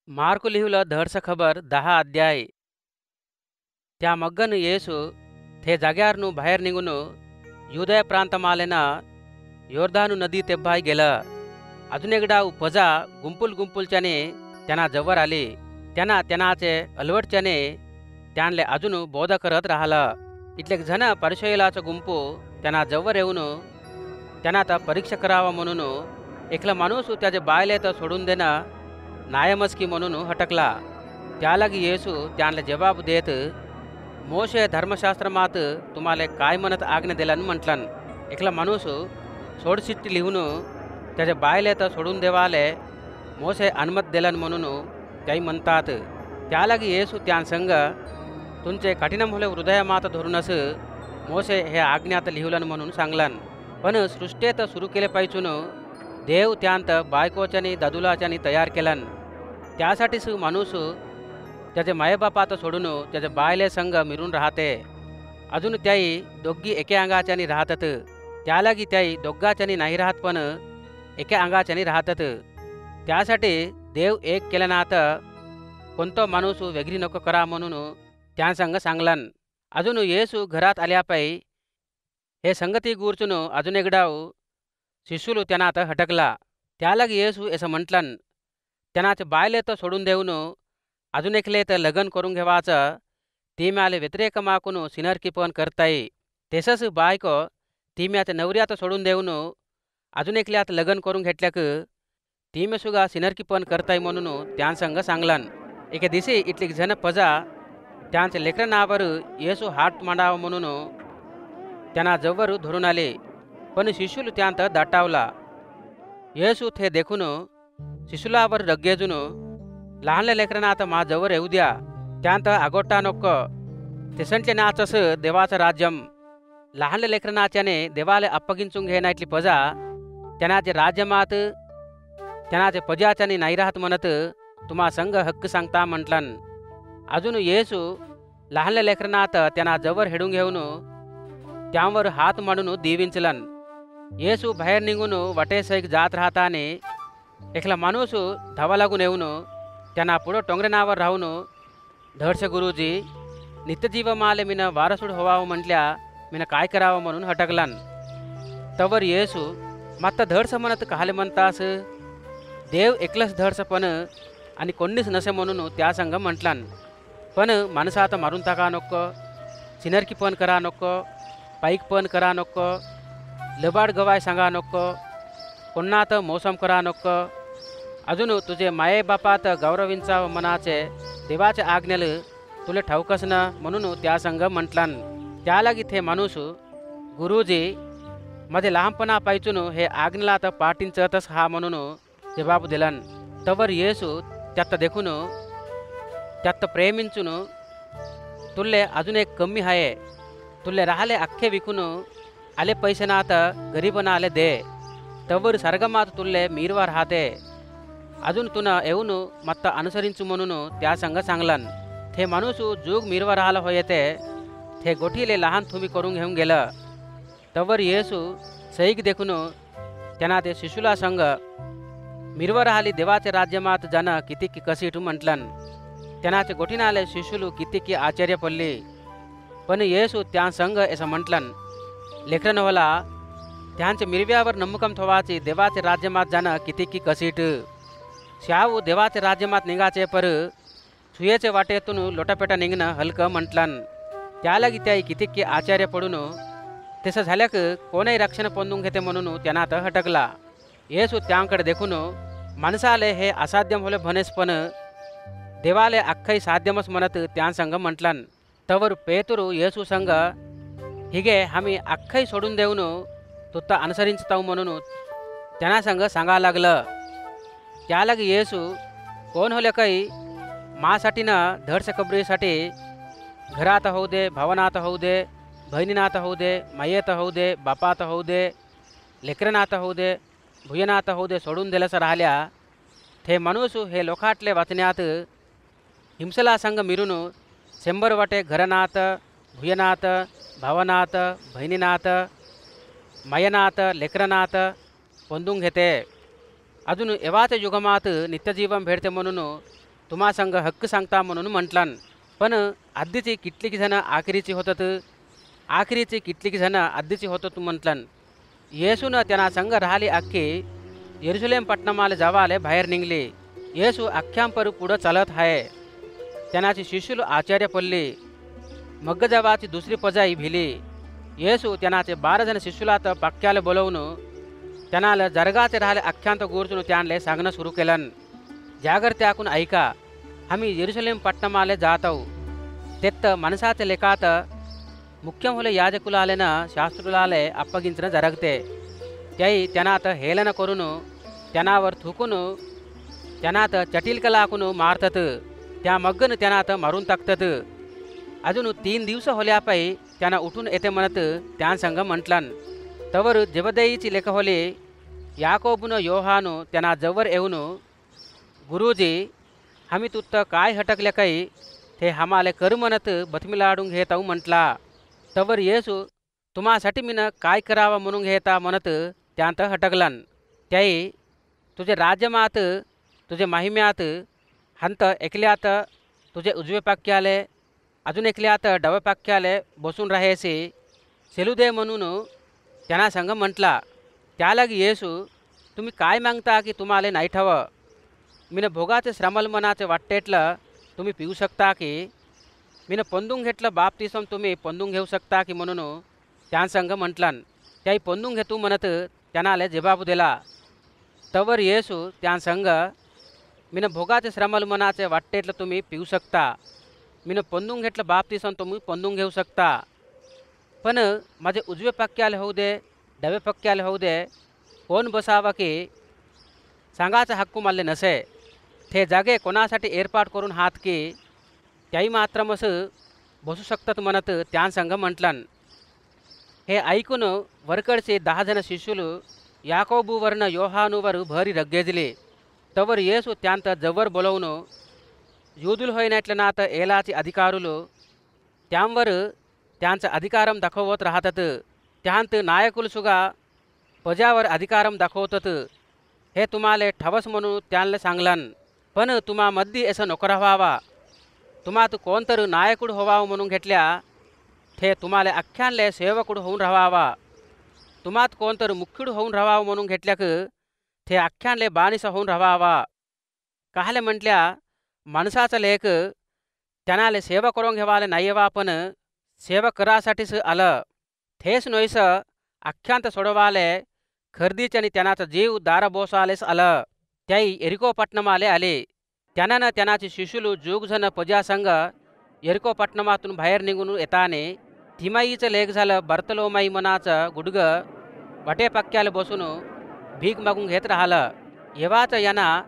Mark लिहिलं धडस खबर 10 अध्याय. त्या मग्गन येसू थे जाग्यारनू बाहेर निघून युदय प्रांतमालेन योर्दानु नदी तेब्बाय गेलं. अजून एकदा पजा गुंपुल गुंपुलच्याने त्यांना जवळ आली. त्यांनाचे अलवटच्याने त्यांले अजून बोध करत राहिलं. इथले जण परिशैलाचं गुंपू त्यांना जवळ येऊन त्यांना आता परीक्षा करावा म्हणून एकला माणूस त्याचे बायले तर सोडून देणं नायमस्की म्हणून हटकला. त्यालागी येसू त्यांना जबाब देत, मोशे धर्मशास्त्रमात तुम्हाला काय म्हणत आज्ञा दिलन म्हटलन. एकला माणूस सोडचिठ्ठी लिहून त्याचे बायले तर सोडून देवाले मोशे अनुमत दिलन म्हणून त्याही म्हणतात. त्यालागी येसू त्यांसंग तुमचे कठीण हृदयमात धरूनच मोशे हे आज्ञात लिहुलन म्हणून सांगलन. पण सृष्टीत सुरू केले पाहिजून देव त्यांत बायकोच्यानी ददुलाच्यानी तयार केलन. त्यासाठीच माणूस त्याचे मायबापात सोडून त्याचे बायले संग मिरून राहते. अजून त्याही दोघी एके अंगाच्यानी राहतात. त्यालागी त्याही दोघाच्यानी नाही राहत पण एके अंगाच्यानी राहतात. त्यासाठी देव एक केल्यानात कोणतो माणूस वेगळी नको करा म्हणून त्यांसंग सांगलन. अजून येसू घरात आल्यापायी हे संगती गूर्चून अजून एकडाव शिशुलू त्यांनात हटकला. त्यालागी येसू असं म्हटलन, त्यांनाचे बायले तर सोडून देऊन अजून एकले तर लग्न करून घेवाचं ती म्याले व्यतिरेक माकून सिनरकी पण करताई. तसंच बायको ती म्यात नवऱ्यात सोडून देऊन अजून एकल्यात लग्न करून घेतल्याक ती मे सुगा सिनरकी पण करताई म्हणून त्यांसंग सांगलन. एके दिवशी इथली जण पजा त्यांच्या लेकरनावर येसू हात मांडावं म्हणून त्यांना जवळ धरून आले. पण शिशुल त्यांत दाटावला. येसू थे देखून शिशुलावर रग्गेजून लहानल्या लेकरांना आता मा जवळ येऊ द्या, त्यांत आगोटा नको, ते संटले नाचस देवाचं राज्यम. लहानल्या लेकरांनाच्याने देवाले अप्पगिंचून घेना इथली पजा त्यांनाचे राज्यमात त्यांनाचे पजाच्याने नाही राहत म्हणत तुम्हा संघ हक्क सांगता म्हटलन. अजून येसू लहानल्या लेकरांनात त्यांना जवळ हेडून घेऊन त्यांवर हात मांडून दिविंचलन. येसू बाहेर निघून वाटेसैक जात राहताने एकला माणूस धावा लागून येऊन त्यांना पुढं टोंगरेनावर राहून, धडसे गुरुजी, नित्यजीव माले मीन वारसूड व्हावं म्हटल्या मीन काय करावं म्हणून हटकलन. तवर येसू मत्त धडस म्हणत काले म्हणतास, देव एकलंच धडस पण आणि कोणीच नसे म्हणून त्या संग म्हटलन. पण माणसात मारून टाका नको, सिनरकी पण करा नको, पाईक पण करा नको, लबाड गवाय सांगा नको, कोणात मोसम करा नको, अजून तुझे माये बापात गौरविंचा मनाचे देवाचे आज्ञेल तुले ठाऊकच ना म्हणून त्या संग म्हटलन. त्यालागी थे माणूस, गुरुजी, मध्ये लहानपणा पाहिजून हे आज्ञेला तर पाठिंचतच हा म्हणून जबाब दिलन. तवर येसू त्यात देखून त्यात प्रेमिंचून, तुले अजून एक कमी आहे, तुले राहिले अख्खे विकून आले पैसे ना आता गरीबना आले दे, तवर सर्गमात तुले मीरवा राहते. अजून तुना येऊन मत्त अनुसरिंचू म्हणून त्या संग सांगलन. थे माणूस जूग मिरवा राहिला होयते थे गोठीले लहान तुम्ही करून घेऊन गेलं. तवर येसू सैक देखून त्यांना ते शिशुला संग मिरवा राहिली देवाचे राज्यमात जाणं किती की कसीट म्हटलन. त्यांनाचे गोठीनाले शिशुलू किती की आश्चर्य पडली. पण येसू त्या संग असं म्हटलन, लेकरन होला त्यांचे मिरव्यावर नम्मकम थवाची देवाचे राज्यमात जाणं किती की कसीट. शाव देवाचे राज्यमात निघाचे पर सुयेचे वाटेतून लोटापेटा निघणं हलकं म्हटलन. त्यालागी त्याही किती आश्चर्य पडून तसं झाल्याक कोणीही रक्षण पोंदून घेते म्हणून त्यांना तर हटकला. येसू त्यांकडे देखून माणसाले हे असाध्य होले भनेस पण देवाले अख्खही साध्यमच म्हणत त्यांसंग म्हटलन. तवर पेतुरू येसू संग, हिगे आम्ही अख्खही सोडून देऊन तुत्ता अनुसरिंचताऊ म्हणून त्यांना संग सांगा लागलं. त्यालागी येसू, कोण होले काही मासाठी ना धडस कबरीसाठी घरात होऊ दे, भावनात होऊ दे, बहिणीनात होऊ दे, मायेत होऊ दे, बापात होऊ दे, लेकरनात होऊ दे, भुयनात होऊ दे सोडून दिलंस राहिल्या थे माणूस हे लोकाटले वाचण्यात हिंसला संग मिरून 100 वाटे घरनात, भुयनात, भावनात, बहिणीनात, मायनात, लेकरनात पोंदून घेते. अजून एवाच युगमात नित्यजीवन भेटते म्हणून तुम्हा संग हक्क सांगता म्हणून म्हटलान. पण आधीची कितलीक जण आखरीची होतात, आखरीची कितलीक जण आधीची होतात म्हटलान. येसून त्यांना संग राहिली अख्खी यरुशलेम पट्टणामाले जावाले बाहेर निघले. येसू अख्ख्यांपर पुढं चालत आहे. त्यांनाची शिष्युలు आचार्य पडले. मग जवाची दुसरी पजाई भिली. येसू त्यांनाचे 12 जण शिष्युलात पक्क्याला बोलवून त्यांना जरगाचे राहिले अख्ख्यांत गोरचून त्यांना सांगणं सुरू केलं. जागृती ऐकून ऐका, आम्ही यरुशलेम पट्टणामाले जात आहो. तेत्त మనసాचे लेखात ముఖ్యం होले యాజకులాలైన శాస్త్రులాలే అప్పగించడం జరగతే. त्याई त्यांनात हेलन करून त्यांनावर थुकून त्यांनात चटिलकलाकून मारतात. त्या मग्गन त्यांनात मारून टाकतात. अजून 3 दिवस होल्यापायी त्यांना उठून येते म्हणत त्यांसंग म्हटलान. तवर जबदेईची लेख होले याकोबून योहानो त्यांना जवळ येऊन, गुरुजी, आम्ही तुत्त काय हटकले काही ते हमाले कर म्हणत बतमिलाडून घेताऊ म्हटला. तवर येसू तुम्हासाठी मीन काय करावं म्हणून घेता म्हणत त्यांत हटकलान. त्याई तुझे राज्यमात तुझे महिम्यात हंत एकल्यात तुझे उजवे पाक्याले अजून एकल्यात डवे पाक्याले बसून राहायचे सेलू दे म्हणून त्यांना संग म्हटला. त्यालागी येसू, तुम्ही काय मागता की तुम्हाला नाही ठावं? मीन भोगाचे श्रमल मनाचे वाटेटलं तुम्ही पिऊ शकता की? मीन पंदून घेतलं बाप्तिस्म तुम्ही पंदून घेऊ शकता की म्हणून त्यांसंग म्हटलान. त्याई पंदून घेतू म्हणत त्यांना जबाब दिला. तवर येसू त्यांसंग, मीन भोगाचे श्रमल मनाचे वाटेटलं तुम्ही पिऊ शकता, मीन पंदून घेतलं बाप्तिस्म तुम्ही पंदून घेऊ शकता, पण माझे उजवे पक्क्याला होऊ दे डवे पक्क्याला होऊ दे कोण बसावा की सांगायचा हक्कू मानले नसे. ते जागे कोणासाठी एर्पाट करून हात की त्याही मात्रमस बसू शकतात म्हणत त्यांसंग म्हटलान. हे ऐकून वरकडचे 10 जण शिष्युలు याकोबूवरनं योहानुवर भरी रग्गेजले. तवर येसू त्यांत जवळ बोलवून యూదులు होईनातल्यानात ఏలాచి అధికారులు त्यांवर त्यांचा अधिकारम दाखवत राहतात. त्यांत नायकुलसुगा प्रजावर अधिकारम दाखवतात. हे तुम्हाला ठवस म्हणून त्यांना सांगलान. पण तुम्हामध्ये असं नको राहावा. तुम्हात कोणतर नायकुड होवावं म्हणून घेतल्या ते तुम्हाला अख्ख्यांले सेवकुड होऊन राहावा. तुम्हात कोणतर मुख्युड होऊन राहावं म्हणून घेतल्याक ते अख्ख्यांले बानिसा होऊन राहावा. काहले म्हटल्या, माणसाचा लेख त्यांना सेवा करून घेवाले नाही वा, पण सेवा करासाठीच आलं. थेस नोईस अख्ख्यांत सोडवाले खर्दीच आणि त्यांनाचा जीव दारा बोसालेस आलं. त्याई एरिको पट्टणमाले आले. त्यानं त्यांनाची शिष्युలు जूगजण प्रजासंग एरिको पट्टणमातून बाहेर निघून येताने तिमाईचं लेख झालं. बर्तलोमाई मनाचं गुडगं वाटे पक्क्याला बसून भीक मागून घेत राहिलं. येवाच यांना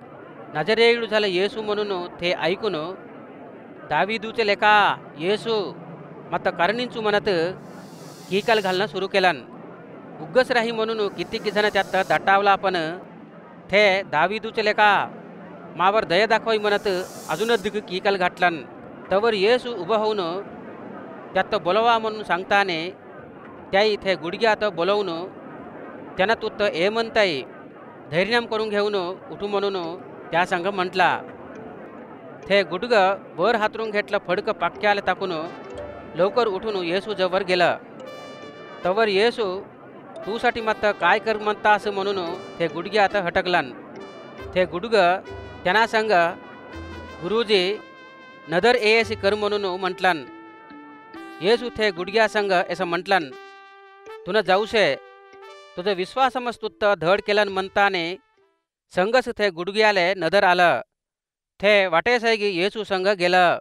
नजरेयुड झालं येसू म्हणून ते ऐकून दाविदूचे लेखा येसू मत करणींचू म्हणत कीकल घालणं सुरू केलं. उग्गस राही म्हणून कितीक जण त्यात दटावला, पण ते दाविदूचे लेखा मावर दया दाखवाई म्हणत अजून दिग कीकल घातलन. तवर येसू उभं होऊन त्यात बोलवा म्हणून सांगताने त्याई ते गुडघ्यात बोलवून त्यांना तुत्त ए म्हणताई धैर्यम करून घेऊन उठू म्हणून त्या संग म्हटला. ते गुडगं वर हातरून घेतलं, फडकं पाक्याला टाकून लवकर उठून येसू जवळ गेलं. तवर येसू तूसाठी मत काय कर म्हणतास म्हणून ते गुडघ्यात हटकलन. ते गुडगं त्यांना संग, गुरुजी, नदर एसी कर म्हणून म्हटलन. येसू ते गुडघ्या संग असं म्हटलन, तुनं जाऊशे, तुझं विश्वासमस्तुत्त धड केलन म्हणताने संगस ते गुडघ्याले नदर आलं. ते वाटेसैगी येसू संग गेलं.